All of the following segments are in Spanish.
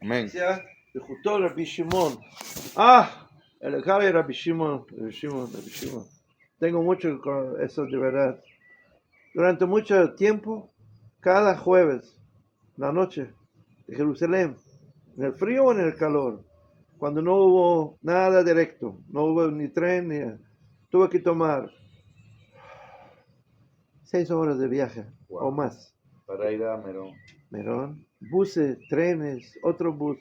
Amén. Dijo Rabbi Shimon. Ah, el Jale Rabbi Shimon, Rabbi Shimon, Rabbi Shimon. Tengo mucho con eso de verdad. Durante mucho tiempo, cada jueves, la noche, de Jerusalén, en el frío o en el calor, cuando no hubo nada directo, no hubo ni tren, ni tuve que tomar 6 horas de viaje o más. Para ir a Merón. Merón, buses, trenes, otro bus.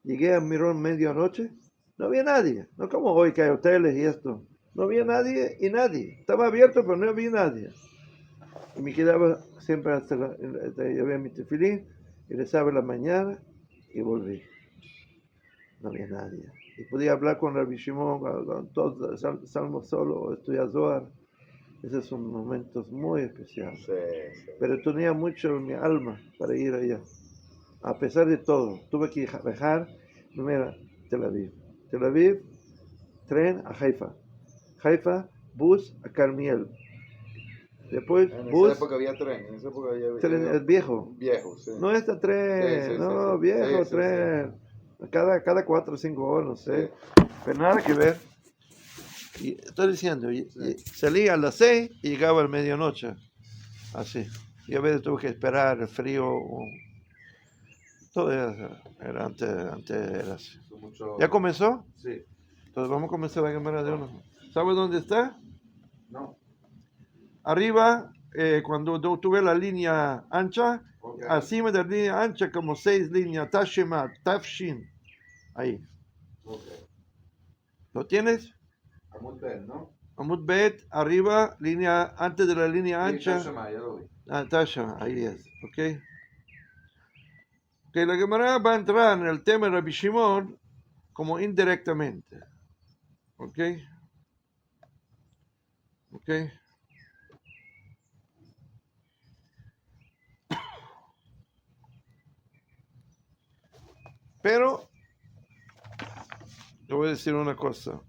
Llegué a Merón medianoche, no había nadie, no como hoy que hay hoteles y esto. No había nadie y nadie. Estaba abierto, pero no había nadie. Y me quedaba siempre hasta llevé mi tefilín y rezaba en la mañana y volví. No había nadie. Y podía hablar con Rabbi Shimon, con todos, salmo solo, estudiar Zohar. Esos son momentos muy especiales. Sí. Pero tenía mucho en mi alma para ir allá. A pesar de todo, tuve que viajar primero Tel Aviv. Tel Aviv, tren a Haifa. Haifa, bus a Carmiel. Después, En bus. esa época había tren, en esa época había Tren, el viejo. Viejo, sí. No este tren, Sí, no, sí. viejo Sí, tren. Cada 4 o 5 horas, no sé. Sí. Pero nada que ver. Y estoy diciendo, salí a las 6 y llegaba a medianoche. Así. Y a veces tuve que esperar el frío. Todo era antes era así. ¿Ya comenzó? Sí. Entonces vamos a comenzar la cámara de uno. ¿Sabes dónde está? No. Arriba, cuando tuve la línea ancha, Okay. encima de la línea ancha, como 6 líneas, Tashema, Tafshin. Ahí. Okay. ¿Lo tienes? Amud Bet, ¿no? Amud Bet, arriba, línea, antes de la línea ancha. Tashema, ya lo vi. Tashema, ahí es. Ok. Que la Gemara va a entrar en el tema de Rabbi Shimon como indirectamente. ¿Ok? ¿Ok? Pero, le voy a decir una cosa.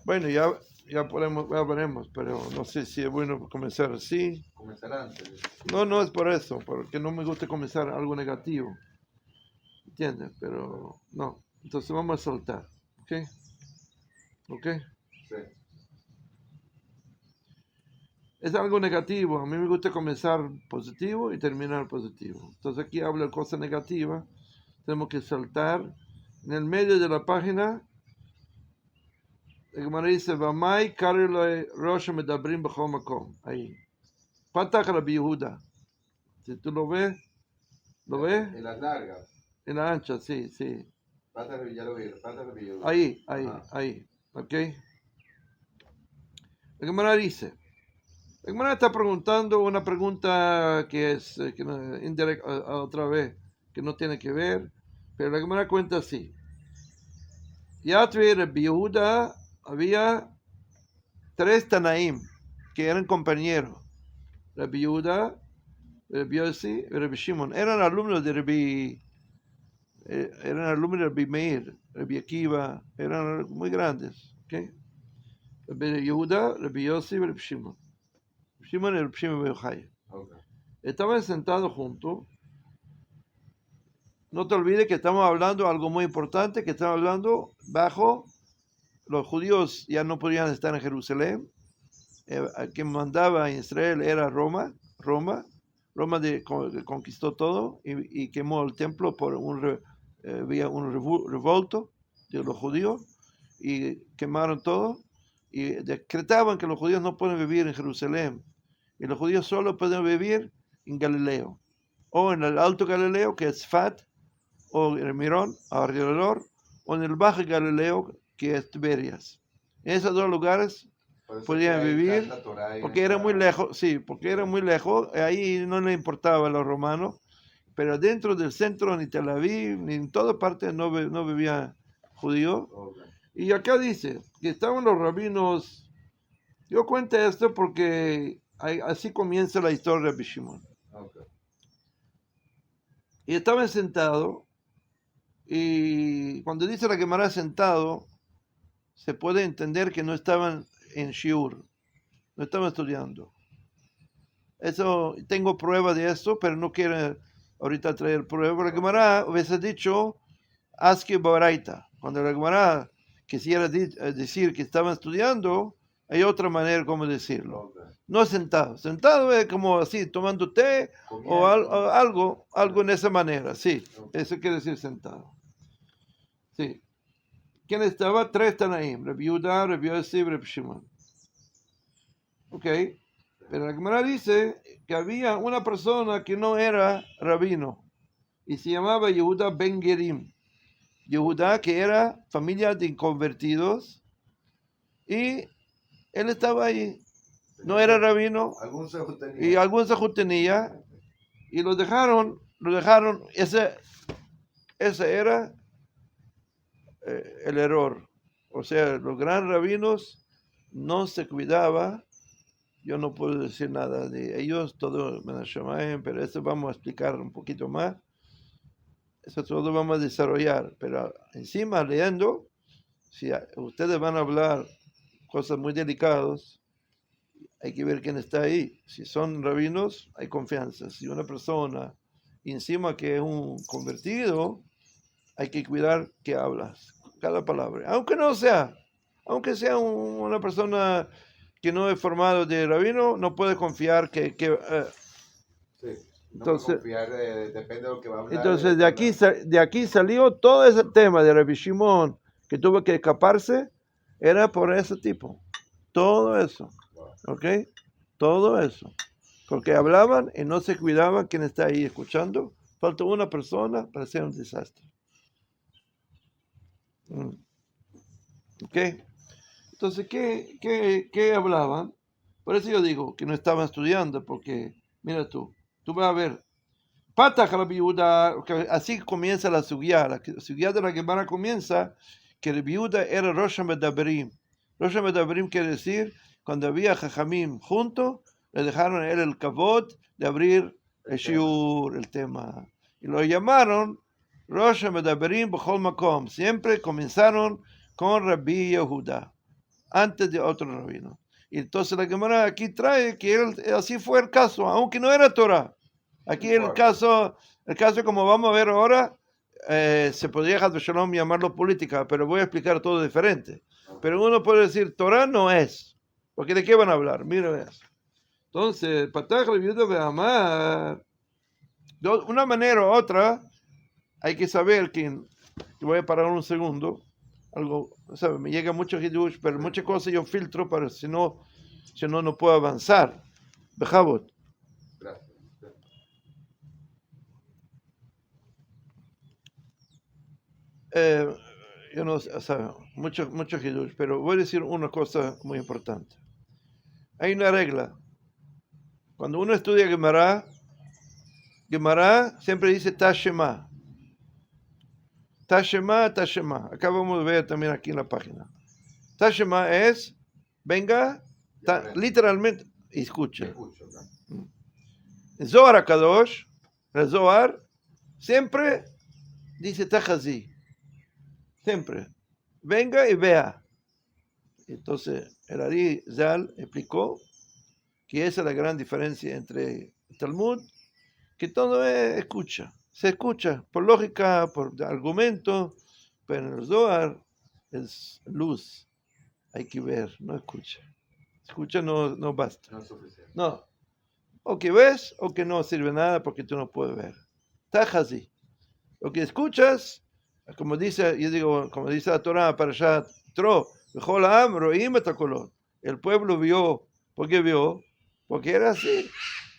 Bueno, ya veremos, pero no sé si es bueno comenzar así. Comenzar antes. No es por eso, porque no me gusta comenzar algo negativo. ¿Entiendes? Pero no. Entonces vamos a soltar. ¿Ok? ¿Ok? Sí. Es algo negativo. A mí me gusta comenzar positivo y terminar positivo. Entonces aquí habla de cosas negativas. Tenemos que saltar. En el medio de la página, el Gemara dice, Vamai Kariloi Rosh Medabrim B'chol Makom. Ahí. Patach Rabbi Yehuda. Si tú lo ves, ¿lo ves? En las largas. En la ancha, sí. Ya lo vi, Rabbi Yehuda. Ahí. ¿Ok? La Gemara dice, la Gemara está preguntando una pregunta que es indirecta otra vez, que no tiene que ver, pero la Gemara cuenta así. Yatvi Rabbi Yehuda, había 3 Tanaim que eran compañeros. Rabbi Yehuda, Rabbi Yossi y Rabbi Shimon. Eran alumnos de Rabbi Meir, Rabbi Akiva, eran muy grandes. ¿Okay? Rabbi Yehuda, Rabbi Yossi y Rabbi Shimon. Shimon y Rabbi Shimon Ben Yochai. Okay. Estaban sentados juntos. No te olvides que estamos hablando de algo muy importante, que estamos hablando bajo los judíos ya no podían estar en Jerusalén. Quien mandaba en Israel era Roma conquistó todo y quemó el templo por había un revolto de los judíos y quemaron todo y decretaban que los judíos no pueden vivir en Jerusalén y los judíos solo pueden vivir en Galileo o en el Alto Galileo, que es Fat, o en el Mirón alrededor, o en el Bajo Galileo, que es Tiberias. En esos 2 lugares podían vivir, porque era muy lejos, ahí no les importaba a los romanos, pero dentro del centro, ni Tel Aviv, ni en toda parte no vivía judío. Okay. Y acá dice que estaban los rabinos. Yo cuento esto porque así comienza la historia de Rabbi Shimon. Okay. Y estaban sentados, y cuando dice la Gemara sentado, se puede entender que no estaban en Shiur, no estaban estudiando. Eso, tengo prueba de eso, pero no quiero ahorita traer prueba. La Gemara hubiese dicho, Aski Baraita. Cuando la Gemara quisiera decir que estaban estudiando, hay otra manera como decirlo. Ok. No sentado. Sentado es como así, tomando té o Comiendo. algo en esa manera. Sí, Ok. eso quiere decir sentado. Sí. ¿Quién estaba? Tres Tanaim. Rabbi Yehuda, Rabbi Yossi, Rabbi Shimon. Ok. Pero la Gemara dice que había una persona que no era rabino y se llamaba Yehuda Ben Gerim. Yehuda, que era familia de inconvertidos, y él estaba ahí. No era rabino Algún sejud y tenía. algún sahut tenía, y lo dejaron, ese era el error. O sea, los gran rabinos no se cuidaba. Yo no puedo decir nada de ellos, todo Menashamayim, pero eso vamos a explicar un poquito más. Eso todo vamos a desarrollar. Pero encima, leyendo, si ustedes van a hablar cosas muy delicadas, hay que ver quién está ahí. Si son rabinos, hay confianza. Si una persona, encima que es un convertido, hay que cuidar que hablas, cada palabra. Aunque sea una persona que no es formado de rabino, no puede confiar Sí. No entonces, puedo confiar, depende de lo que va a hablar. entonces de aquí salió todo ese tema de Rabbi Shimon que tuvo que escaparse, era por ese tipo. Todo eso, Wow. ¿ok? Todo eso. Porque hablaban y no se cuidaban quién está ahí escuchando. Falta una persona para ser un desastre. ¿Ok? Entonces, ¿qué hablaban? Por eso yo digo que no estaban estudiando, porque, mira tú vas a ver, Patach Rabbi Yehuda, así comienza la sugya de la Gemara comienza que Rabbi Yehuda era Rosh HaMedaberim. Rosh HaMedaberim quiere decir, cuando había Jajamim juntos, le dejaron a él el kavod de abrir el shiur, el tema. Y lo llamaron Rosh HaMedaberim B'chol Makom. Siempre comenzaron con Rabbi Yehuda, antes de otro rabino. Y entonces la Gemara aquí trae que así fue el caso, aunque no era Torah. Aquí el caso como vamos a ver ahora, se podría Shalom llamarlo política, pero voy a explicar todo diferente. Pero uno puede decir, Torah no es, porque ¿de qué van a hablar? Mira eso. Entonces, Patach Reviuda de Amar, de una manera u otra, hay que saber que voy a parar un segundo, algo, ¿sabes? Me llega mucho hidush, pero muchas cosas yo filtro para si no puedo avanzar. Bejabot. Gracias. Yo no sé, o sea, mucho hidush, pero voy a decir una cosa muy importante. Hay una regla. Cuando uno estudia Gemara siempre dice Tashema. Tashema, Tashema. Acá vamos a ver también aquí en la página. Tashema es, venga, literalmente, escucha. Escucho, ¿no? Zohar Kadosh, el Zohar, siempre dice Tajazi. Siempre. Venga y vea. Entonces, el Ari Zal explicó que esa es la gran diferencia entre el Talmud, que todo es escucha. Se escucha por lógica, por argumento, pero en el Zohar es luz. Hay que ver, no escucha. Escucha no basta. No es suficiente. No. O que ves o que no sirve nada porque tú no puedes ver. Tajazi. Lo que escuchas, como dice la Torah, Parashat Tro, el pueblo vio. ¿Por qué vio? Porque era así.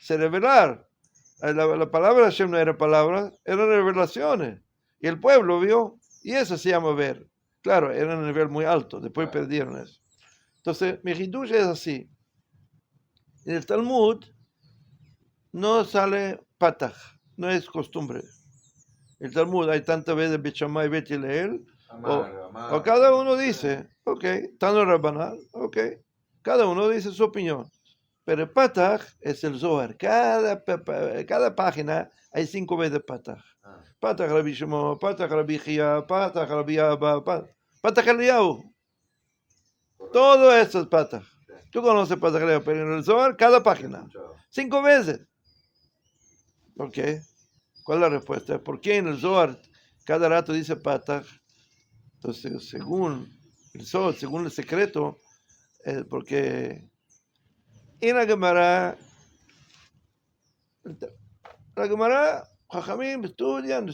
Se revelar. La palabra Hashem no era palabra, eran revelaciones. Y el pueblo vio. Y eso se llama ver. Claro, era un nivel muy alto. Después perdieron eso. Entonces, mi hidush es así. En el Talmud no sale patach. No es costumbre. El Talmud hay tantas veces Bet Shammai, Bet Hillel, o cada uno dice, ok, Tano Rabbanal, ok, cada uno dice su opinión. Pero el Patach es el Zohar. Cada página hay 5 veces Patach. Patach Rabbi Shimon, Patach Rabbi Chia, Patach Rabbi Abba, Patach Eliyahu. Todo eso es Patach. Tú conoces Pasaj Leo, pero en el Zohar, cada página. Escuchado. 5 veces. Ok. ¿Cuál es la respuesta? ¿Por qué en el Zohar cada rato dice Pasaj? Entonces, según el Zohar, según el secreto, porque en la Gemara, Jajamim estudian,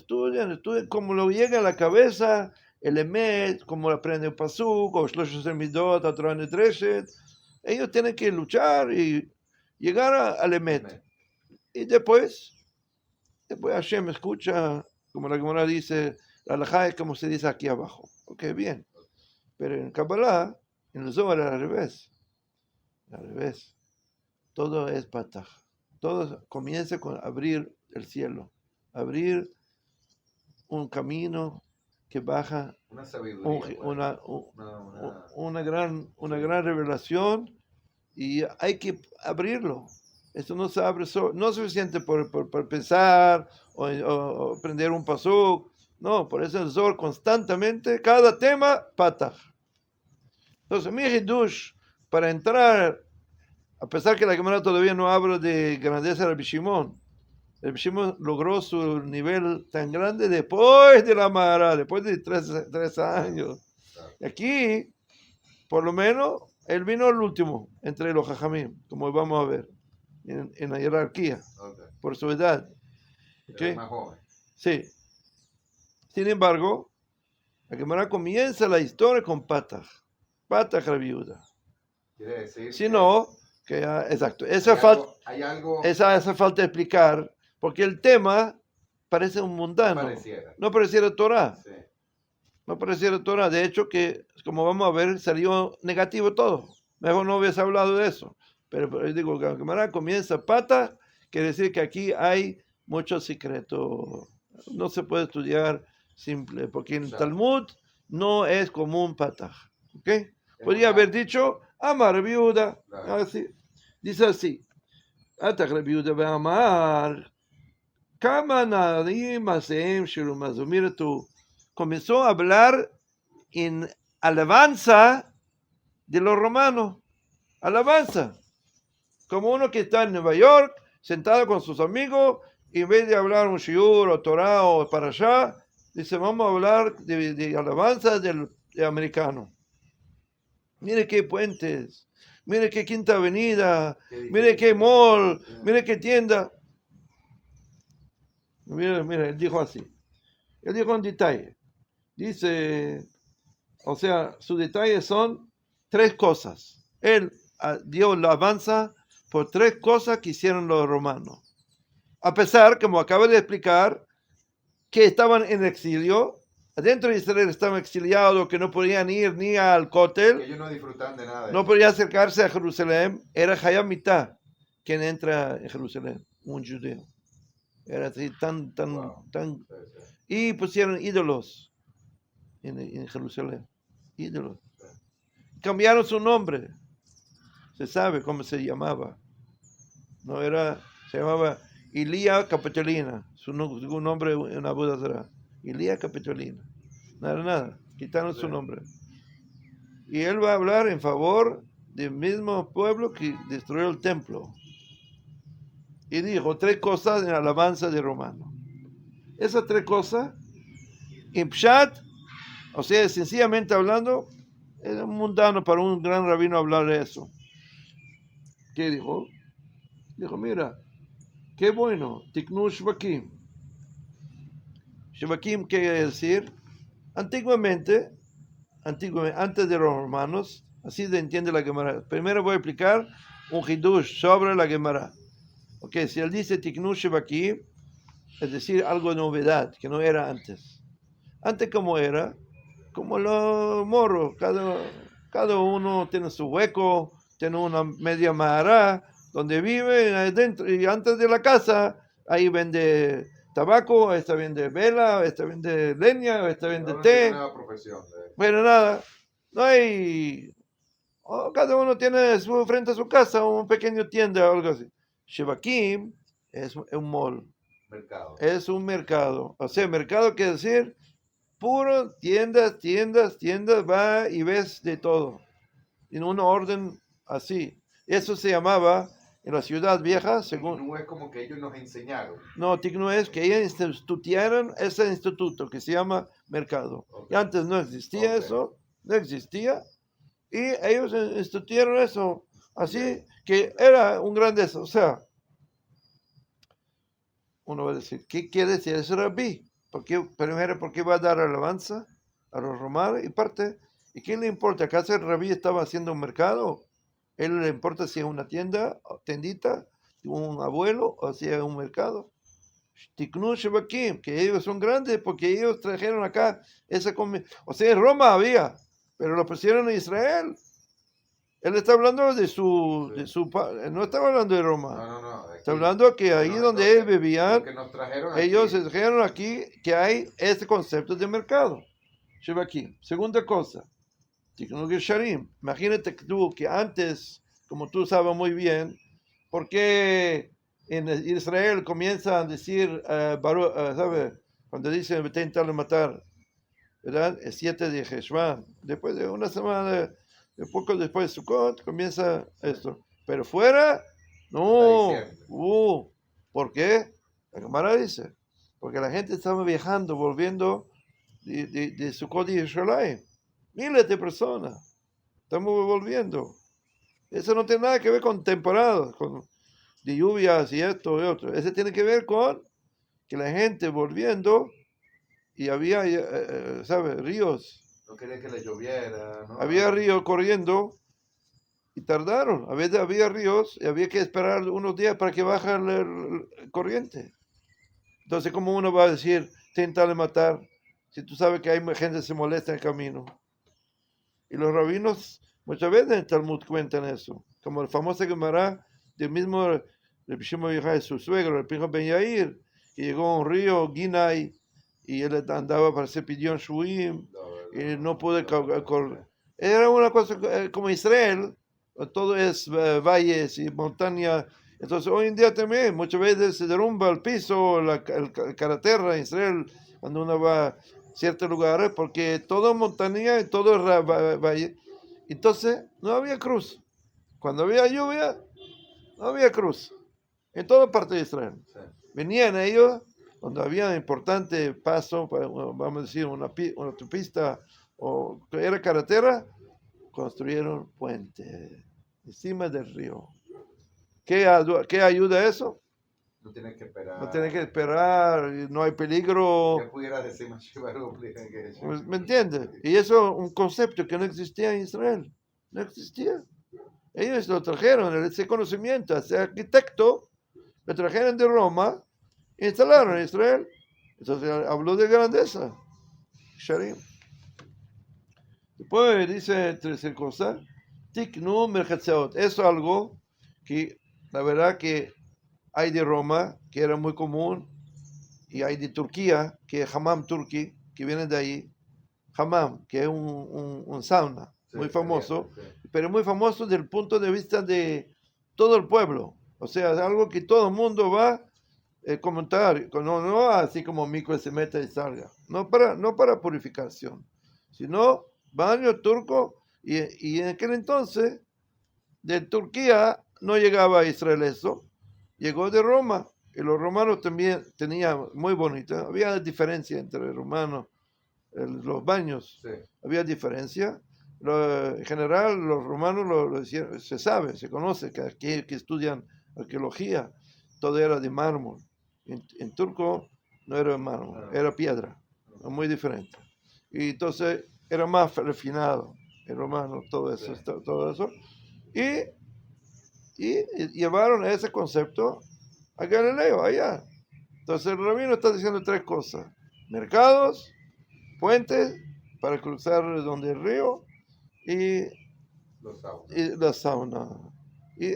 como lo llega a la cabeza, el Emet, como lo aprende el Pasuk, o Shlosh Midot, Atrán Treshet, ellos tienen que luchar y llegar al Emet. Y después Hashem escucha, como la Gemara dice, la halajá es como se dice aquí abajo. Ok, bien. Pero en Kabbalah, en el Zohar, al revés. Al revés. Todo es pataj. Todo comienza con abrir el cielo. Abrir un camino que baja Una sabiduría. una gran revelación y hay que abrirlo. Esto no se abre solo, no es suficiente por pensar o aprender un pasuk. No, por eso el Zohar constantemente, cada tema, pataj. Entonces, mi hidush, para entrar, a pesar que la Gemara todavía no habla de grandeza de Rabbi Shimon, Rabbi Shimon logró su nivel tan grande después de la Mahara, después de 3 años. Y aquí, por lo menos, él vino el último entre los Jajamim, como vamos a ver, en la jerarquía, por su edad. ¿Okay? Más joven. Sí. Sin embargo, la Gemara comienza la historia con Patach Rabbi Yehuda. Quiere decir Si no, exacto, hay algo esa hace falta explicar, porque el tema parece un mundano. No pareciera Torah. Sí. No pareciera Torah. De hecho, que como vamos a ver, salió negativo todo. Mejor no hubiese hablado de eso. Pero digo, que la Gemara comienza Patach, quiere decir que aquí hay mucho secreto. No se puede estudiar simple, porque en el Talmud no es común Patach. ¿Ok? Podría haber dicho, Amar Rabbi Yehuda. Así. Dice así. Atach Rabbi Yehuda ve Amar. Kama narim aseem shirumazu. Mira tú. Comenzó a hablar en alabanza de los romanos. Alabanza. Como uno que está en Nueva York, sentado con sus amigos, y en vez de hablar un shiur o Torah o para allá, dice, vamos a hablar de alabanza del americano. Mire qué puentes, mire qué Quinta Avenida, mire qué mall, mire qué tienda. Mira, él dijo así. Él dijo un detalle. Dice, o sea, sus detalles son 3 cosas. Él dio la alabanza por 3 cosas que hicieron los romanos. A pesar, como acabo de explicar, que estaban en exilio, adentro de Israel estaban exiliados, que no podían ir ni al Kotel, que ellos no disfrutan de nada. No podía acercarse a Jerusalén. Era Hayam Mitá quien entra en Jerusalén, un judío. Era así tan. Y pusieron ídolos en Jerusalén. Ídolos. Cambiaron su nombre. Se sabe cómo se llamaba. Se llamaba Ilía Capitolina. Su nombre en Abu Dhara. Ilía Capitolina. Nada. Quitaron su nombre. Y él va a hablar en favor del mismo pueblo que destruyó el templo. Y dijo 3 cosas en alabanza de Romano. Esas 3 cosas, en Pshat, o sea, sencillamente hablando, era mundano para un gran rabino hablar de eso. ¿Qué dijo? Dijo, mira, qué bueno, Tiknu Shvakim. Shvakim quiere decir, antiguamente, antes de los romanos, así se entiende la Gemara. Primero voy a explicar un hidush sobre la Gemara. Ok, si él dice Tiknu Shvakim, es decir, algo de novedad, que no era antes. Antes, ¿cómo era? Como los morros, cada uno tiene su hueco, tiene una media mahara, donde vive adentro, y antes de la casa, ahí vende tabaco, esta vende vela, esta vende leña, esta vende té. Bueno, nada, no hay, cada uno tiene frente a su casa un pequeño tienda o algo así. Shevakim es un mall. Es un mercado. O sea, mercado quiere decir puro tiendas, va y ves de todo. En un orden así. Eso se llamaba en la ciudad vieja, según... No es como que ellos nos enseñaron. No, Tiknu es que ellos instituyeron ese instituto que se llama mercado. Ok. Y antes no existía Ok. eso, no existía. Y ellos instituyeron eso, así que era un grande, o sea, uno va a decir, ¿qué quiere decir ese rabí? Primero, ¿por qué va a dar alabanza a los romanos? Y parte, ¿y qué le importa? ¿Acaso el rabí estaba haciendo un mercado? ¿Él le importa si es una tienda, tendita, un abuelo o si es un mercado? Tiknu Shebakim, que ellos son grandes porque ellos trajeron acá esa comida. O sea, en Roma había, pero lo pusieron en Israel. Él está hablando de no estaba hablando de Roma. No. De Está aquí. hablando que ahí No, donde lo ellos que- vivían, lo que nos trajeron ellos aquí. trajeron aquí que hay este concepto de mercado. Shebakim. Segunda cosa, Tiknu Gesharim. Imagínate tú que antes, como tú sabes muy bien, ¿por qué en Israel comienzan a decir, ¿sabes? Cuando dicen intentarle matar, ¿verdad? El 7 de Heshvan, después de una semana, de poco después de Sukkot, comienza esto. Pero fuera, no. Hasta diciembre. ¿Por qué? La Gemara dice, porque la gente estaba viajando, volviendo de Sukkot y Yerushalayim. Miles de personas. Estamos volviendo. Eso no tiene nada que ver con temporadas, con de lluvias y esto y otro. Ese tiene que ver con que la gente volviendo y había, ¿sabes? Ríos. No quería que le lloviera, ¿no? Había ríos corriendo y tardaron. A veces había ríos y había que esperar unos días para que baje el corriente. Entonces, ¿cómo uno va a decir, intentarle matar, si tú sabes que hay gente que se molesta en el camino? Y los rabinos muchas veces en el Talmud cuentan eso, como el famoso Gemara del mismo Rebbe Shimon Yochai, su suegro, el Pinchas Ben Yair, que llegó a un río, Ginay, y él andaba para hacer pidión Shuim, y no pude correr. Era una cosa como Israel, todo es valles y montañas. Entonces hoy en día también muchas veces se derrumba el piso, la carretera en Israel, cuando uno va a ciertos lugares, porque todo es montaña y todo es valle. Entonces no había cruz. Cuando había lluvia, no había cruz. En toda parte de Israel. Sí. Venían ellos, cuando había un importante paso, vamos a decir, una autopista o que era carretera, construyeron puente encima del río. ¿Qué ayuda eso? No tienes que esperar. No tienes que esperar, no hay peligro. ¿Qué pudieras decir más chivago? Pues, ¿me entiendes? Y eso es un concepto que no existía en Israel. No existía. Ellos lo trajeron, ese conocimiento, ese arquitecto, lo trajeron de Roma, e instalaron en Israel. Entonces habló de grandeza. Sharim. Después dice tercera cosa, Tiknu Merchatzeot. Eso es algo que la verdad que hay de Roma, que era muy común, y hay de Turquía, que es Hammam Turki, que viene de ahí. Hammam, que es un sauna muy famoso, pero muy famoso desde el punto de vista de todo el pueblo. O sea, es algo que todo el mundo va a comentar, no así como Mico se mete y salga, no para purificación, sino baño turco, y en aquel entonces de Turquía no llegaba a Israel eso, llegó de Roma, y los romanos también tenían muy bonito, había diferencia entre romanos, los baños, Sí. había diferencia. En general, los romanos lo hicieron, se sabe, se conoce, que aquí que estudian arqueología, todo era de mármol. En turco no era mármol, era piedra, muy diferente. Y entonces era más refinado, el romano, todo eso, Sí. todo eso. Y llevaron ese concepto a Galileo, allá. Entonces el rabino está diciendo tres cosas: mercados, puentes para cruzar donde el río y Los saunas. y la sauna. Y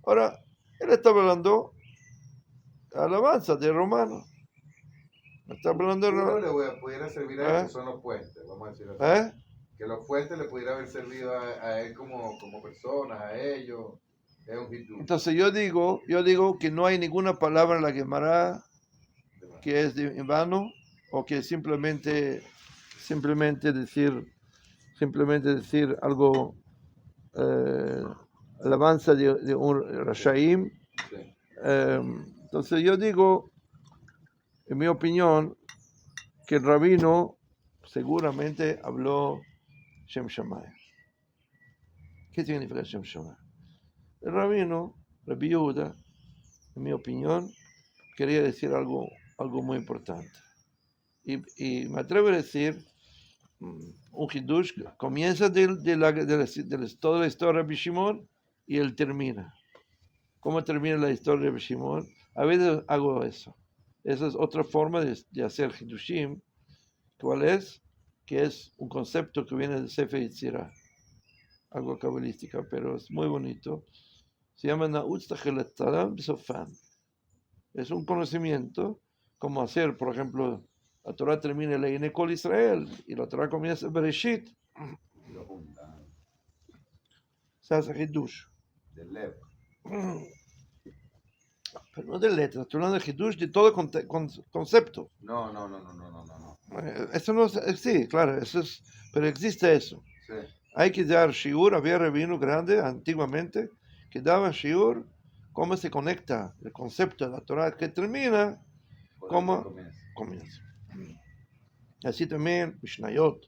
ahora, él está hablando alabanza de romano. Está hablando de Uno romano. le pudiera servir a él, que son los puentes, vamos a decir así. ¿Eh? Que los puentes le pudiera haber servido a él como persona, a ellos. Es un hindú. Entonces yo digo que no hay ninguna palabra en la Gemara que es en vano o que simplemente decir algo alabanza de un Rashaim. Sí. Entonces yo digo, en mi opinión, que el rabino seguramente habló Shem Shammai. ¿Qué significa Shem Shammai? El rabino, Rabbi Yehuda, en mi opinión, quería decir algo muy importante. Y me atrevo a decir, un Hidush comienza de toda la historia de Rabbi Shimon y él termina. ¿Cómo termina la historia de Rabbi Shimon? A veces hago eso. Esa es otra forma de hacer Hidushim. ¿Cuál es? Que es un concepto que viene de Sefer Yetzirah, algo cabalística, pero es muy bonito. Se llama Na'utz Tachelet Taram B'Sofan. Es un conocimiento, como hacer, por ejemplo, la Torah termina en Leine Kol Israel y la Torah comienza en Bereshit. Lo juntan. Se hace Hidush. Del Lev. Pero no de letras, estoy hablando de Hidush, de todo concepto. No. Eso no es, sí, claro, eso es, pero existe eso. Sí. Hay que dar shiur, había rabinos grandes antiguamente que daban shiur, cómo se conecta el concepto de la Torah que termina, cómo comienza. Así también Mishnayot,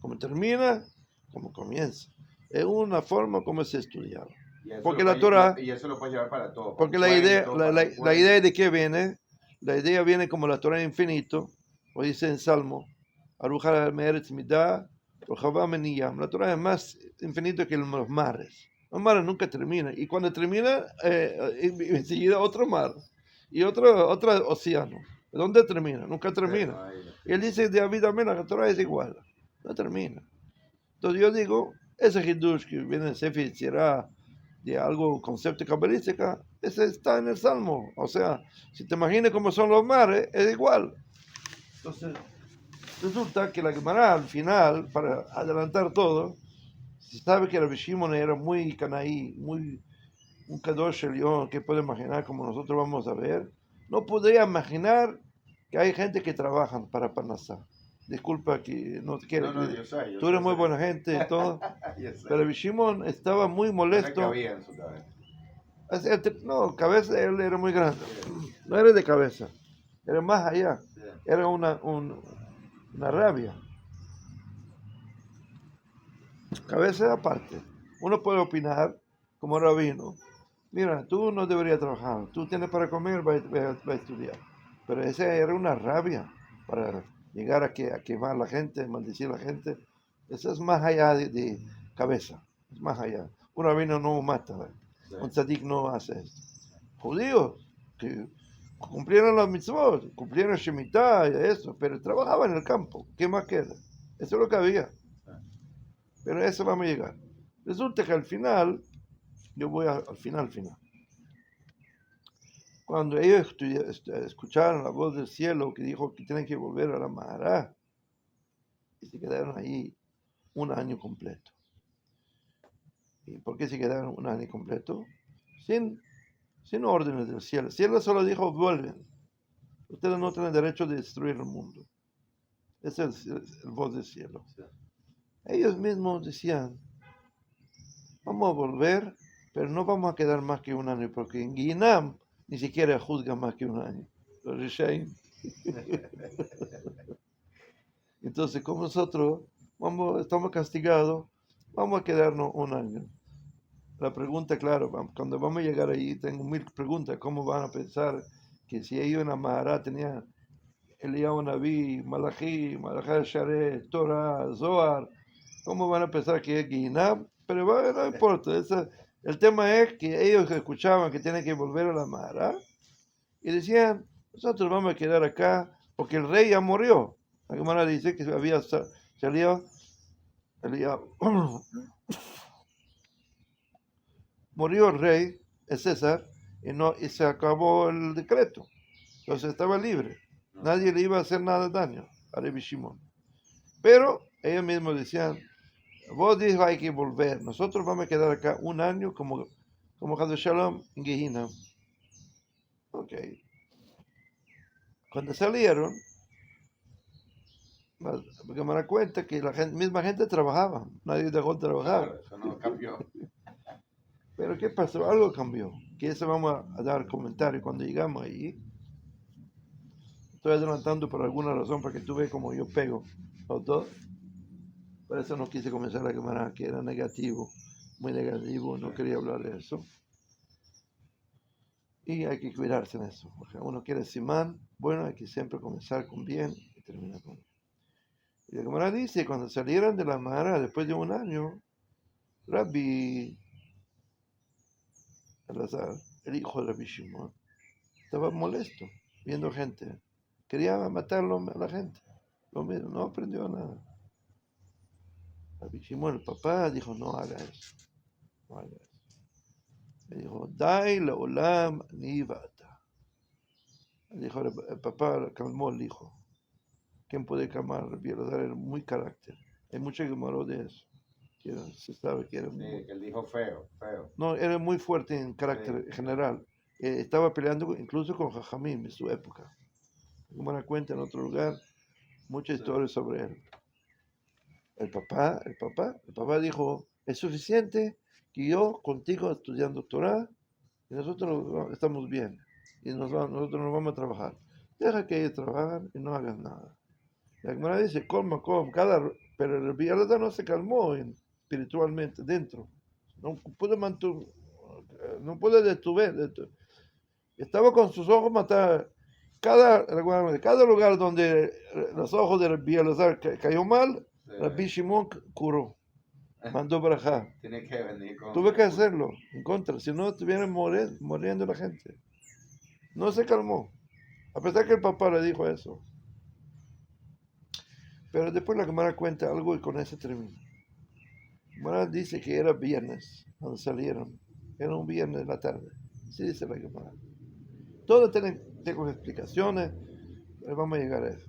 como termina, como comienza. Es una forma como se estudiaba. Porque la Torah, y eso lo puedes llevar para todo. porque la idea de qué viene, la idea viene como la Torah infinito, o dice en Salmo, Aruja Meretz Midah, la Torah es más infinito que los mares. Los mares nunca terminan. Y cuando termina, enseguida otro mar. Y otro océano. ¿Dónde termina? Nunca termina. Y él dice, de David Amén, la Torah es igual. No termina. Entonces yo digo, ese Hidush que viene en Sefer Yetzirah, de algo, concepto cabalístico, ese está en el Salmo. O sea, si te imaginas cómo son los mares, es igual. Entonces, resulta que la Gemara al final, para adelantar todo, se sabe que Rabbi Shimon era muy canaí, muy un Kadosh Elión, que puede imaginar como nosotros vamos a ver. No podría imaginar que hay gente que trabaja para Parnasá. Disculpa que no te quiero. No, yo sé, tú eres muy buena gente y todo. Pero Rabbi Shimon estaba muy molesto. No cabía en su cabeza. No, cabeza él era muy grande. No era de cabeza, era más allá. Era una rabia. Cabeza aparte. Uno puede opinar como rabino. Mira, tú no deberías trabajar. Tú tienes para comer, va a estudiar. Pero esa era una rabia para llegar a quemar a la gente, maldecir a la gente. Eso es más allá de cabeza. Es más allá. Un rabino no mata. Sí. Un tzadik no hace esto. Judíos que cumplieron las mitzvot, cumplieron Shemitah y eso, pero trabajaban en el campo. ¿Qué más queda? Eso es lo que había. Pero a eso vamos a llegar. Resulta que al final, yo voy al final. Cuando ellos escucharon la voz del cielo que dijo que tienen que volver a la Mahará, y se quedaron ahí un año completo. ¿Y por qué se quedaron un año completo? Sin órdenes del cielo. El cielo solo dijo, vuelven. Ustedes no tienen derecho de destruir el mundo. Ese es el voz del cielo. Ellos mismos decían, vamos a volver, pero no vamos a quedar más que un año, porque en Guinam ni siquiera juzgan más que un año. Los Rishaim. Entonces, como nosotros estamos castigados, vamos a quedarnos un año. La pregunta, claro, cuando vamos a llegar ahí, tengo 1000 preguntas. ¿Cómo van a pensar que si ellos en la Mahará tenían Eliyahu Naví, Malachi Sharet, Torah, Zohar, cómo van a pensar que es Guinam? Pero no importa. El tema es que ellos escuchaban que tienen que volver a la Mahará y decían, nosotros vamos a quedar acá porque el rey ya murió. La Gemara dice que había salido murió el rey, el César, y se acabó el decreto. Entonces estaba libre. Nadie le iba a hacer nada de daño a Rabbi Shimon. Pero ellos mismos decían, vos dijo hay que volver. Nosotros vamos a quedar acá un año como Chas v'Shalom en Gehinna. Ok. Cuando salieron, porque me da cuenta que misma gente trabajaba. Nadie dejó de trabajar. Claro, eso no cambió. Pero ¿qué pasó? Algo cambió. Que eso vamos a dar comentario cuando llegamos ahí. Estoy adelantando por alguna razón, para que tú veas como yo pego los dos. Por eso no quise comenzar la cámara, que era negativo, muy negativo, no quería hablar de eso. Y hay que cuidarse en eso, porque uno quiere simán, bueno, hay que siempre comenzar con bien y terminar con bien. Y la cámara dice, cuando salieron de la Mara, después de un año, Rabbi Elazar, el hijo de Rabbi Shimon, estaba molesto, viendo gente. Quería matarlo a la gente. Lo mismo, no aprendió nada. Rabbi Shimon, el papá, dijo, no haga eso. No haga eso. Me dijo, Dai la olam ni vata. Dijo el papá, calmó el hijo. ¿Quién puede calmar? Rabbi Elazar era muy carácter. Hay mucho que habló de eso. Que se sabe que era muy... que él dijo feo, feo. No, era muy fuerte en carácter general. Estaba peleando incluso con Jajamim en su época. Como una cuenta en otro lugar, muchas historias sobre él. El papá dijo, es suficiente que yo contigo estudiando Torah y nosotros estamos bien y nosotros nos vamos a trabajar. Deja que ellos trabajen y no hagan nada. La Gemara dice, pero el Villalada no se calmó espiritualmente dentro. No pudo no pudo detener. Estaba con sus ojos matar. Cada lugar donde los ojos de Villalazar cayó mal, Rabbi Shimon curó, mandó barajá. Tiene que venir con... Tuve que hacerlo en contra, si no estuviera muriendo la gente. No se calmó, a pesar que el papá le dijo eso. Pero después la Gemara cuenta algo y con eso termina. La Gemara dice que era viernes cuando salieron. Era un viernes de la tarde. Así dice la Gemara. Todo tengo explicaciones, pero vamos a llegar a eso.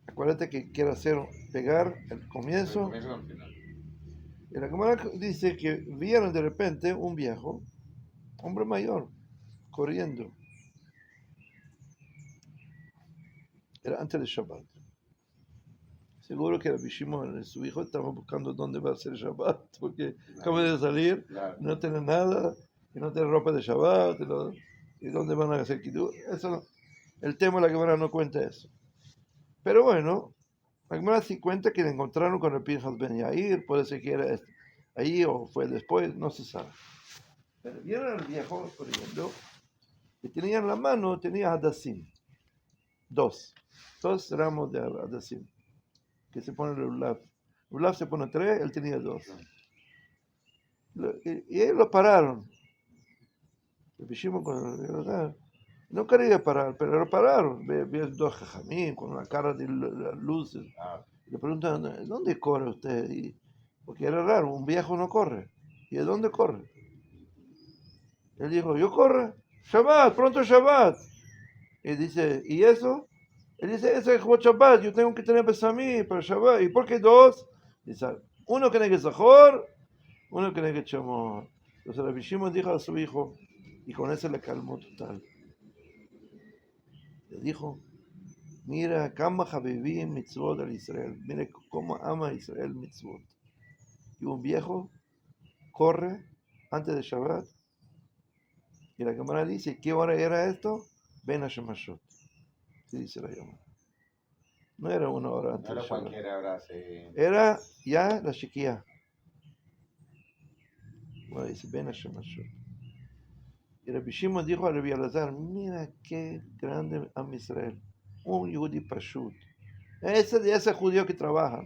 Acuérdate que quiero pegar el comienzo. Y la Gemara dice que vieron de repente un viejo, hombre mayor, corriendo. Era antes de Shabbat. Seguro que Rabbi Shimon, su hijo, estaba buscando dónde va a ser Shabbat, porque acaba de salir, no tiene nada, y no tiene ropa de Shabbat, y dónde van a hacer Kiddush. Eso, el tema de la Gemara no cuenta eso. Pero bueno, la Gemara sí cuenta que le encontraron con el Pinchas Ben Yair, puede ser que era ahí o fue después, no se sabe. Pero vieron al viejo corriendo, y tenía en la mano, tenía Hadassim, dos ramos de Hadassim, que se pone el Lulav. Lulav se pone 3, él tenía 2. Y ellos lo pararon. El Bishimon no quería parar, pero lo pararon. Ve 2 jajamín con una cara de luces. Y le preguntan, ¿dónde corre usted? Porque era raro, un viejo no corre. ¿Y de dónde corre? Él dijo, yo corro. Shabbat, pronto Shabbat. Y dice, ¿y eso? Él dice, eso es como Shabbat, yo tengo que tener Besamí para Shabbat. ¿Y por qué 2? Dice, uno que negue Zahor, uno que negue Chamor. Entonces Rabbi Shimon dijo a su hijo, y con eso le calmó total. Le dijo, mira, Kama Habibim Mitzvot al Israel. Mira cómo ama Israel Mitzvot. Y un viejo corre antes de Shabbat. Y la cámara dice, ¿qué hora era esto? Ben Hashemashot. Así dice la cámara. No era una hora antes No de era Shabbat. cualquier hora, sí. Era ya la Shekiah. Bueno, dice Ben Hashemashot. Y Rabbi Shimon dijo a Rabbi Elazar, mira qué grande Am Israel. Un Yehudi Pashut. Ese judío que trabaja.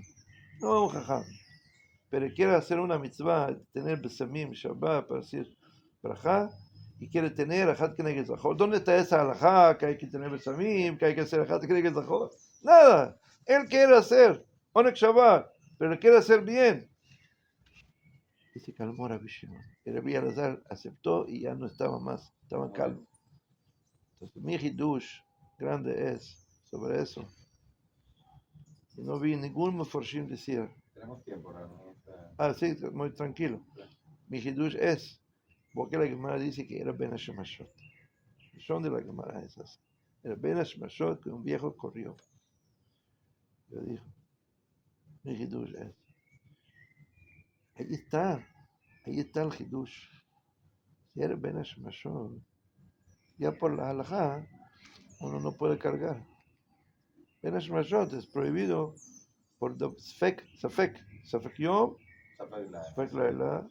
No un jajam. Pero quiere hacer una mitzvah, tener besamim, Shabbat, para decir brajá, y quiere tener ajat keneged zachor. ¿Dónde está esa alajá que hay que tener besamim, que hay que hacer ajat keneged zachor? Nada. Él quiere hacer onek Shabbat, pero quiere hacer bien. Y se calmó Rabbi Shimon. Y Rabbi Elazar aceptó y ya no estaba más, estaba calmo. Entonces, mi hidush grande es sobre eso. Y no vi ningún Meforshim decir. Tenemos tiempo, ¿no? Sí, muy tranquilo. Mi hidush es, porque la Gemara dice que era Ben Hashemashot. Son de la Gemara esas. Era Ben Hashemashot que un viejo corrió. Yo dijo, mi hidush es. Ahí Ahí está el Hidush. Si eres Ben Hashmashot, ya por la halajá, uno no puede cargar. Ben Hashmashot es prohibido por Safek Yom, Safek Laila,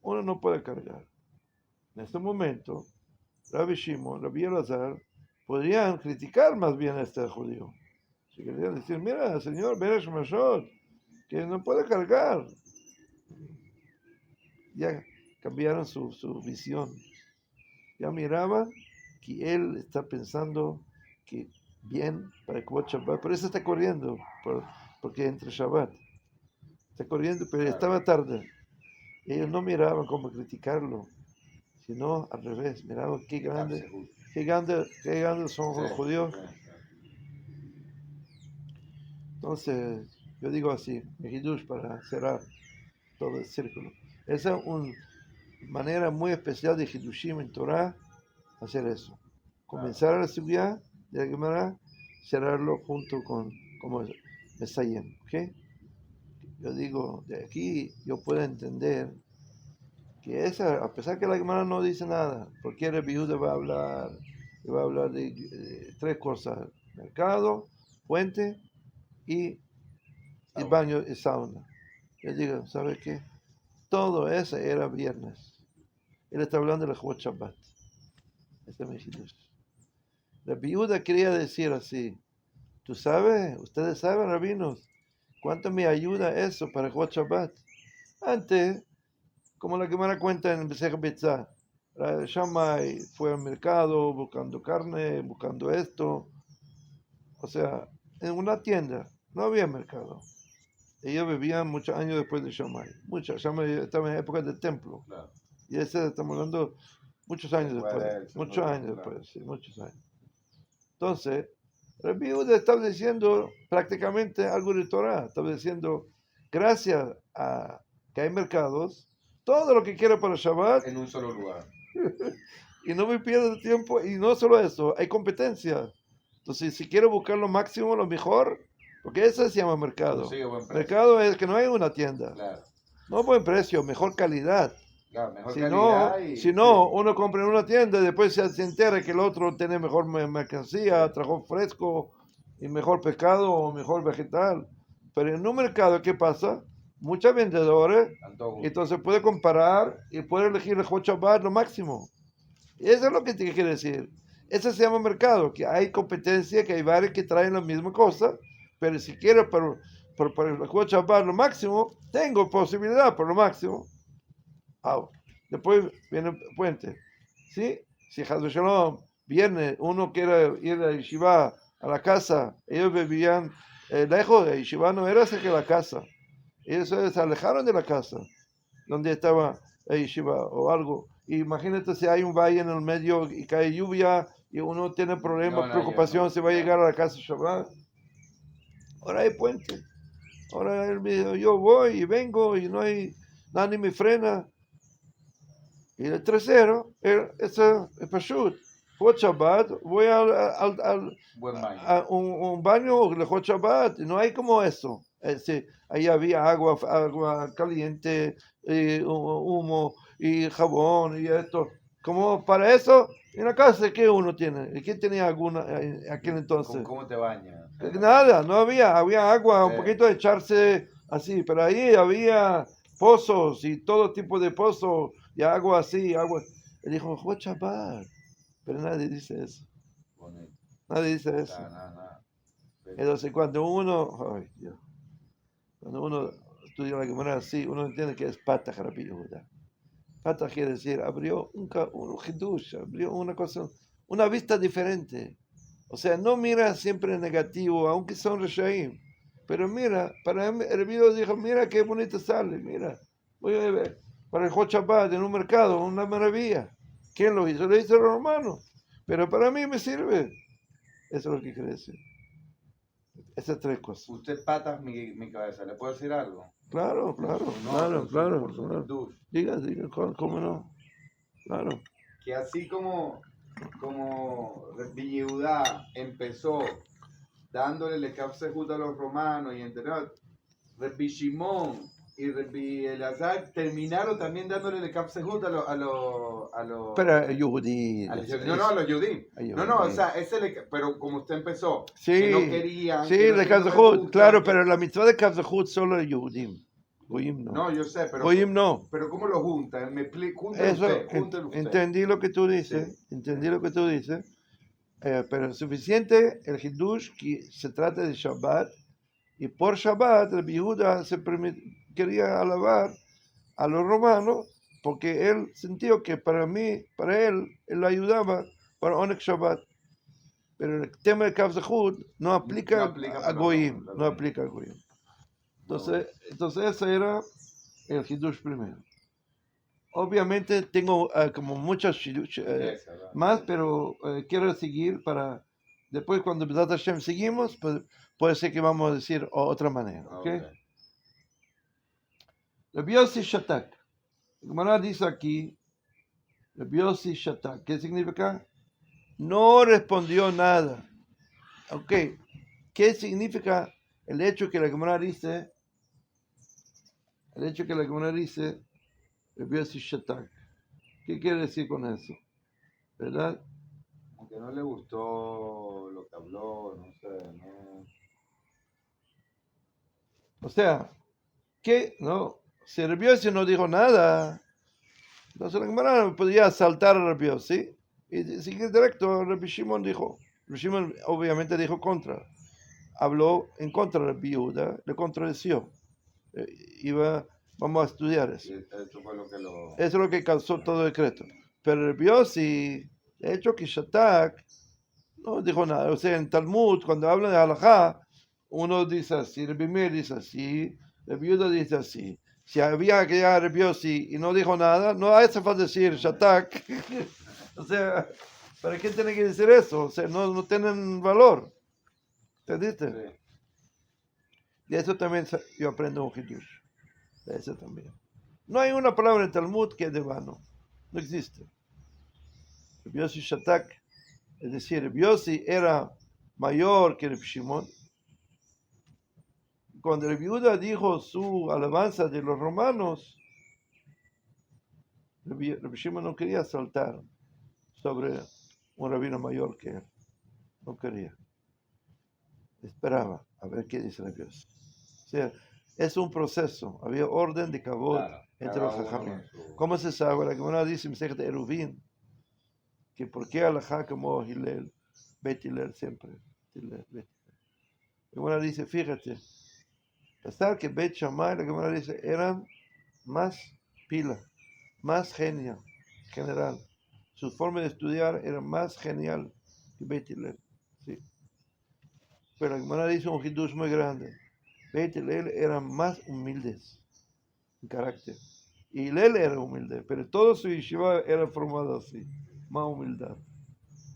uno no puede cargar. En este momento, Rabbi Shimon, Rabbi Elazar, podrían criticar más bien a este judío. Si querían decir, mira, señor Ben Hashmashot, que no puede cargar. Ya cambiaron su visión. Ya miraban que él está pensando que bien para Kvot Shabbat, por eso está corriendo, porque entre Shabbat. Está corriendo, pero estaba tarde. Ellos no miraban cómo criticarlo, sino al revés, miraban qué grandes son los judíos. Entonces, yo digo así, Mehidush, para cerrar todo el círculo. Esa es una manera muy especial de Hidushim en Torah, hacer eso. Comenzar la Sugya de la Gemara, cerrarlo junto con como Mesayem. ¿Okay? Yo digo, de aquí yo puedo entender que esa, a pesar que la Gemara no dice nada, porque el Yehuda va a hablar de tres cosas: mercado, fuente y baño y sauna. Yo digo, ¿sabe qué? Todo eso era viernes. Él está hablando de la Kvot Shabbat. Este es mi Hidush. La viuda quería decir así: ¿tú sabes? Ustedes saben, rabinos, ¿cuánto me ayuda eso para Kvot Shabbat? Antes, como la que me da cuenta en Mesech Betzah, Shammai fue al mercado buscando carne, buscando esto. O sea, en una tienda, no había mercado. Ellos vivían muchos años después de Shammai. Shammai estaba en época del templo. Claro. Y ese estamos hablando muchos años Después de después. él, Muchos seguro, años claro. después, sí, muchos años. Entonces, Rabbi Yehuda estaba diciendo prácticamente algo de Torah. Estaba diciendo, gracias a que hay mercados, todo lo que quiera para Shabbat, En un solo lugar. y no me pierdo tiempo. Y no solo eso, hay competencia. Entonces, si quiero buscar lo máximo, lo mejor, porque eso se llama mercado. Consigue buen precio. Mercado es que no hay una tienda. Claro. No buen precio, mejor calidad. Claro, mejor Si calidad no, y... si no, uno compra en una tienda y después se entera que el otro tiene mejor mercancía, trajo fresco y mejor pescado o mejor vegetal. Pero en un mercado, ¿qué pasa? Muchos vendedores, Antojo. entonces puede comparar y puede elegir el Kvot Shabbat lo máximo. Y eso es lo que te quiere decir. Eso se llama mercado, que hay competencia, que hay varios que traen la misma cosa, pero si quiero por el Kvot Shabbat lo máximo, tengo posibilidad por lo máximo. Después viene el puente. ¿Sí? Si Haz Shalom viene, uno quiere ir a Yeshiva, a la casa, ellos vivían lejos de Yeshiva, no era cerca de la casa. Ellos se alejaron de la casa donde estaba Yeshiva o algo. Imagínate si hay un valle en el medio y cae lluvia y uno tiene problemas, preocupación, si va a llegar a la casa Shabbat. Ahora hay puente. Ahora él me dijo, yo voy y vengo y no hay, nadie me frena. Y el tercero, es Pashut. Kvot Shabbat, voy Buen baño. a un baño de Kvot Shabbat. No hay como eso. Ahí había agua caliente, humo y jabón y esto. Como para eso, en la casa, ¿qué uno tiene? ¿Quién tenía alguna en aquel entonces? ¿Cómo te bañas? Nada, no había agua, un Sí. poquito de echarse así, pero ahí había pozos y todo tipo de pozos y agua así, agua. Él dijo, Kvot Shabbat, pero nadie dice eso, Bonito. nadie dice eso. Nada. Entonces cuando uno estudia la Gemara así, uno entiende que es Patach Rabbi Yehuda. Patach quiere decir, abrió un Hidush, abrió una cosa, una vista diferente. O sea, no mira siempre negativo, aunque son Reshaim. Pero mira, para mí, el video dijo, mira qué bonito sale, mira. Voy a ver, para el Kvot Shabbat en un mercado, una maravilla. ¿Quién lo hizo? Lo hizo el romano. Pero para mí me sirve. Eso es lo que quiere decir. Esas tres cosas. Usted patas mi cabeza. ¿Le puedo decir algo? Claro. Por su virtud. Diga, ¿cómo no? Claro. Que así como Rabbi Yehuda empezó dándole el Lekaf Sehut a los romanos y entender, Rabbi Shimon y Rabbi Elazar terminaron también dándole el Kapsehut a los Pero Yehudí. a los Yudim. No, o sea, pero como usted empezó, Sí, que no querían. sí, que no de tenían Kapsehut, gusto, claro, que- pero la mitzvah de Kapsehut solo es Yehudim. Goyim no. No, yo sé, pero. Goyim no. Pero ¿cómo lo juntan? Júntelo Eso, usted, júntelo usted. entendí lo que tú dices, entendí lo que tú dices, pero es suficiente el Hidush que se trata de Shabbat, y por Shabbat el Yehuda quería alabar a los romanos, porque él sintió que para él ayudaba para Onek Shabbat. Pero el tema de Kapsehut no aplica, No aplica a para Goyim, los no aplica a Goyim. Entonces ese era el Hidush primero. Obviamente tengo como muchas más, pero quiero seguir para después cuando B'ezrat Hashem seguimos, pues, puede ser que vamos a decir otra manera. ¿Okay? Rabbi Yossi Shatak. La Gemara dice aquí, Rabbi Yossi Shatak. ¿Qué significa? No respondió nada. Ok. ¿Qué significa el hecho que la Gemara dice? El hecho que la Gemara dice, Rabbi Yossi Shatak. ¿Qué quiere decir con eso? ¿Verdad? Aunque no le gustó lo que habló, no sé, no. O sea, que no, si Rabbi Yossi no dijo nada, entonces la Gemara podía saltar a Rabbi Yossi y seguir directo. Rabbi Shimon dijo, Rabbi Shimon obviamente dijo contra, habló en contra de Rabbi Yehuda, le contradeció. Vamos a estudiar eso. Y eso fue lo que lo. Eso es lo que causó todo el decreto. Pero Rabbi Yossi, de hecho que Shatak no dijo nada. O sea, en Talmud, cuando hablan de halajá, uno dice así, Rabbi Meir dice así, Rabbi Yehuda dice así. Si había que llegar a Rabbi Yossi y no dijo nada, no hace falta decir Shatak. O sea, ¿para qué tiene que decir eso? O sea, no tienen valor. ¿Entendiste? Sí. De eso también yo aprendo un hidush. De eso también. No hay una palabra en Talmud que es de vano. No existe. Rabbi Yossi Shatak, es decir, Rabbi Yossi era mayor que Rabbi Shimon. Cuando Rabbi Yehuda dijo su alabanza de los romanos, Rabbi Shimon no quería saltar sobre un rabino mayor que él. No quería. Esperaba a ver qué dice Rabbi Yossi. O sea, es un proceso. Había orden de kabod entre los jajamim. ¿Cómo se sabe? La Gemara dice en Eruvin que por qué alajá como Hillel, Bet Hillel siempre. La Gemara dice, fíjate, pesar que Bet Shammai, la Gemara dice, eran más pila, más genio, general. Su forma de estudiar era más genial que Bet Hillel. Sí. Pero la Gemara dice un hidush muy grande. Bet Hillel eran más humildes en carácter. Y Hillel era humilde, pero todo su yeshiva era formado así, más humildad.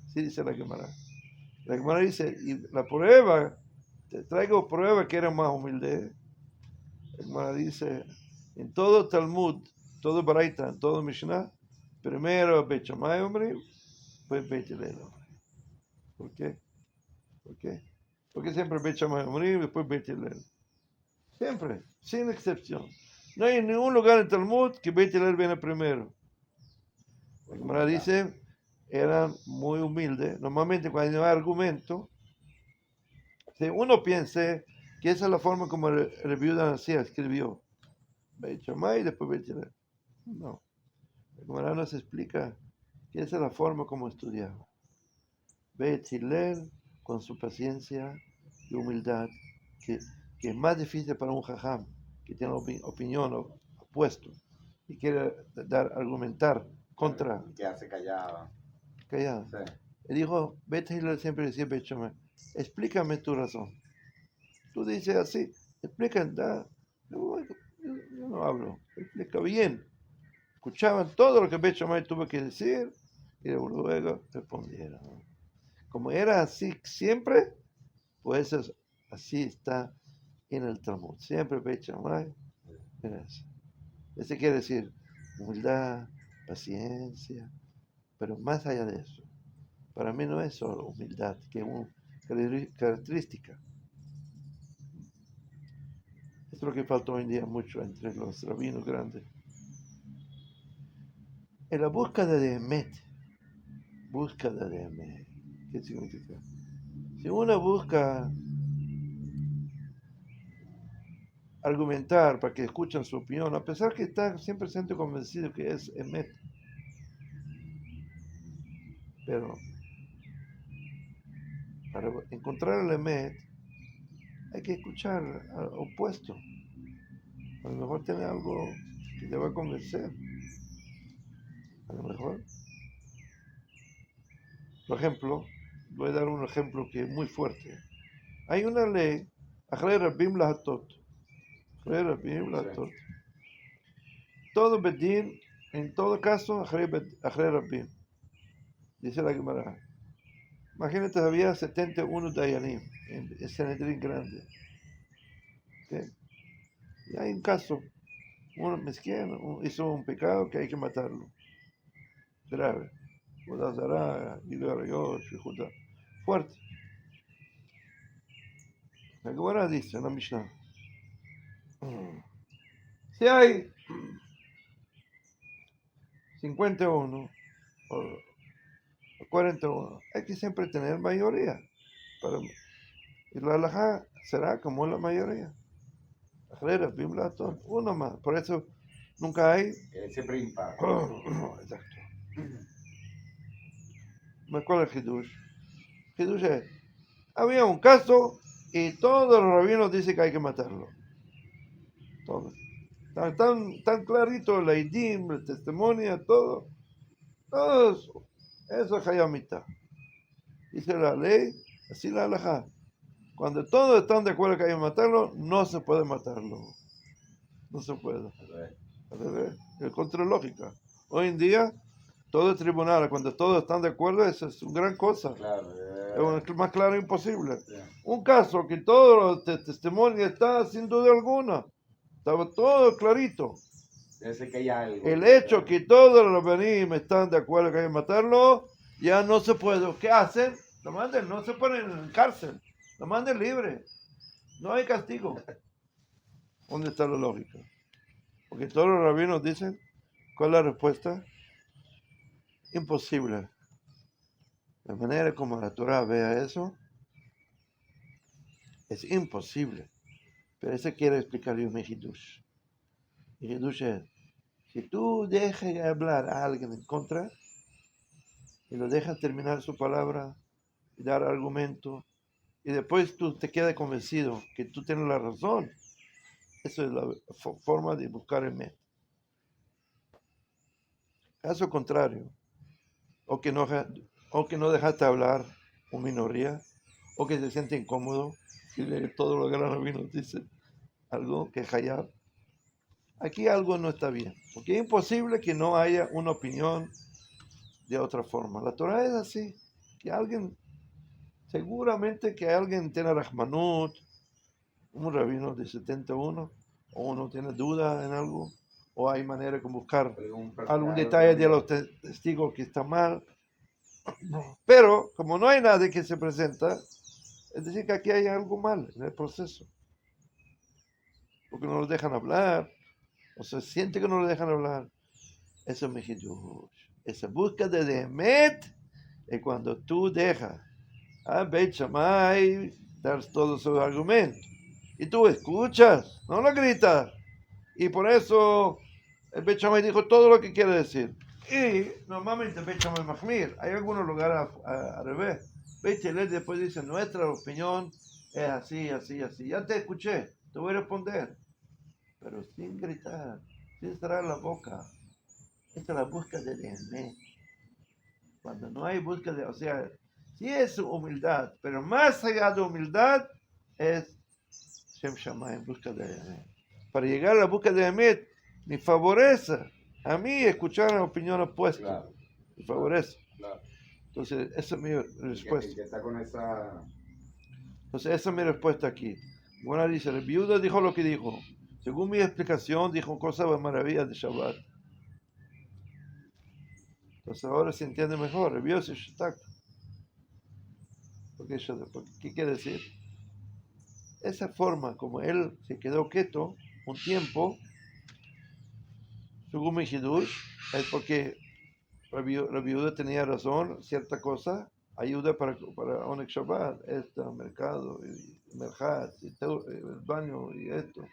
Sí dice la Gemara. La Gemara dice, y la prueba, te traigo prueba que era más humilde. La Gemara dice, en todo Talmud, todo Baraita, todo Mishnah, primero Bet Shammai, hombre, pues Bet Hillel. ¿Por qué? ¿Por qué? Porque siempre Bet Shammai, hombre, y después Bet Hillel. Siempre, sin excepción. No hay ningún lugar en Talmud que Bet Hillel viene primero. La Gemara dice, eran muy humildes. Normalmente cuando no hay argumento, si uno piensa que esa es la forma como el viuda hacía, escribió Bet Shammai y después Bet Hillel. No. La Gemara nos explica que esa es la forma como estudiaba. Bet Hillel con su paciencia y humildad, que es más difícil para un jajam que tiene opinión opuesto y quiere argumentar contra. Que hace callado. Callado. Sí. Él dijo, Bet Hillel siempre decía Bet Shammai, explícame tu razón. Tú dices así, explícame, yo no hablo, explica bien. Escuchaban todo lo que Bet Shammai tuvo que decir y luego respondieron. Como era así siempre, pues así está en el Talmud. Siempre Bet Shammai era así. Eso quiere decir humildad, paciencia, pero más allá de eso, para mí no es solo humildad, que es una característica. es lo que falta hoy en día mucho entre los rabinos grandes. En la búsqueda de Emet. Búsqueda de Emet. ¿Qué significa? Si uno busca argumentar para que escuchen su opinión, a pesar que está 100% convencido que es Emet, pero para encontrar el Emet hay que escuchar al opuesto. A lo mejor tiene algo que te va a convencer. A lo mejor. Por ejemplo, voy a dar un ejemplo que es muy fuerte. Hay una ley, Achrei Rabim Lahatot. Achrei Rabim Lahatot. Todo bedín, en todo caso, Achrei Rabim. Dice la Gemara. Imagínate, había 71 Dayanim en el Sanedrín grande. ¿Okay? Y hay un caso, uno mezquino hizo un pecado que hay que matarlo. Grave. Bodazara, Yosh, Judá. Fuerte. La Gemara dice en la Mishnah. Si hay 51 o 41, hay que siempre tener mayoría. Y la halajá será como la mayoría. Uno más. Por eso nunca hay. Siempre impar. Exacto. ¿Cuál es el Hidush? Hidush es: había un caso y todos los rabinos dicen que hay que matarlo. Todos. Tan clarito la idim, el testimonio, todo. Todos. Eso es hayamita. Dice la ley, así la halajá. Cuando todos están de acuerdo que hay que matarlo, no se puede matarlo. No se puede. Al revés. Es contra lógica. Hoy en día, todo es tribunal. Cuando todos están de acuerdo, eso es una gran cosa. Claro, Es más claro imposible. yeah. Un caso que todos los testimonios están sin duda alguna. Estaba todo clarito. Debe ser que hay algo. El hecho que todos los rabinim están de acuerdo que hay que matarlo, ya no se puede. ¿Qué hacen? Lo mandan, no se ponen en cárcel. Lo mandan libre. No hay castigo. ¿Dónde está la lógica? Porque todos los rabinos dicen, ¿cuál es la respuesta? Imposible. La manera como la Torah vea eso es imposible. Pero eso quiere explicar yo mi Hidush. Mi Hidush es: si tú dejas de hablar a alguien en contra y lo dejas terminar su palabra y dar argumento, y después tú te quedas convencido que tú tienes la razón, eso es la forma de buscar el Met. Caso contrario, o que no dejaste hablar una minoría, o que se siente incómodo, y todos los grandes rabinos dicen algo que hayab. Aquí algo no está bien, porque es imposible que no haya una opinión de otra forma. La Torah es así, que seguramente que alguien tiene Rahmanut, un rabino de 71, o uno tiene duda en algo, o hay manera de buscar algún detalle de los testigos que está mal. Pero como no hay nadie que se presenta, es decir que aquí hay algo mal en el proceso, porque no los dejan hablar, o se siente que no lo dejan hablar. Eso es mi Hidush. Esa búsqueda de Emet es cuando tú dejas a Beit Shammai dar todos sus argumentos y tú escuchas, no lo gritas. Y por eso el Beit Shammai dijo todo lo que quiere decir. Y normalmente Beit Shammai Mahmir, hay algunos lugares al revés. Beit Hillel después dice: nuestra opinión es así, así, así. Ya te escuché, te voy a responder, pero sin gritar, sin cerrar la boca. Esta es la búsqueda de Emet. Cuando no hay búsqueda, o sea, sí es humildad, pero más allá de humildad es Shem Shammai, en busca de Emet. Para llegar a la búsqueda de Emet, me favorece a mí escuchar la opinión opuesta. Claro. Me favorece. Claro. Entonces, esa es mi respuesta. Que está con esa... Entonces, esa es mi respuesta aquí. Bueno, dice, el viuda dijo lo que dijo. Según mi explicación, dijo cosas maravillas de Shabbat. Entonces ahora se entiende mejor. El viuda es Shatak. ¿Qué quiere decir? esa forma como él se quedó quieto un tiempo, según mi Hidush, es porque la viuda tenía razón, cierta cosa, ayuda para Onek Shabbat, mercado, y merchat, y el baño y esto.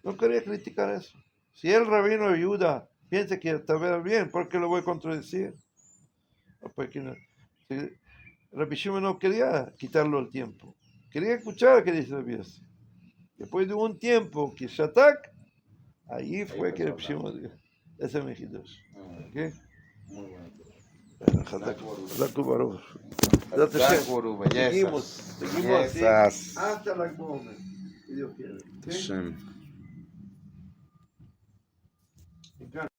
No quería criticar eso. Si el rabino ayuda, piensa que está bien, ¿por qué lo voy a contradecir? Porque si Rabbi Shimon no quería quitarlo el tiempo, quería escuchar lo que dice Rabbi Yossi. Después de un tiempo que Shatak, ahí fue que Rabbi Shimon dijo, ese es mi Hidush. ¿Ok? Muy bueno. Hazak Baruch. Hazak Baruch, bellezas. Seguimos así Bellezas. hasta la Gomer, si Dios quiere. ¿Ok? Hashem. Me encanta.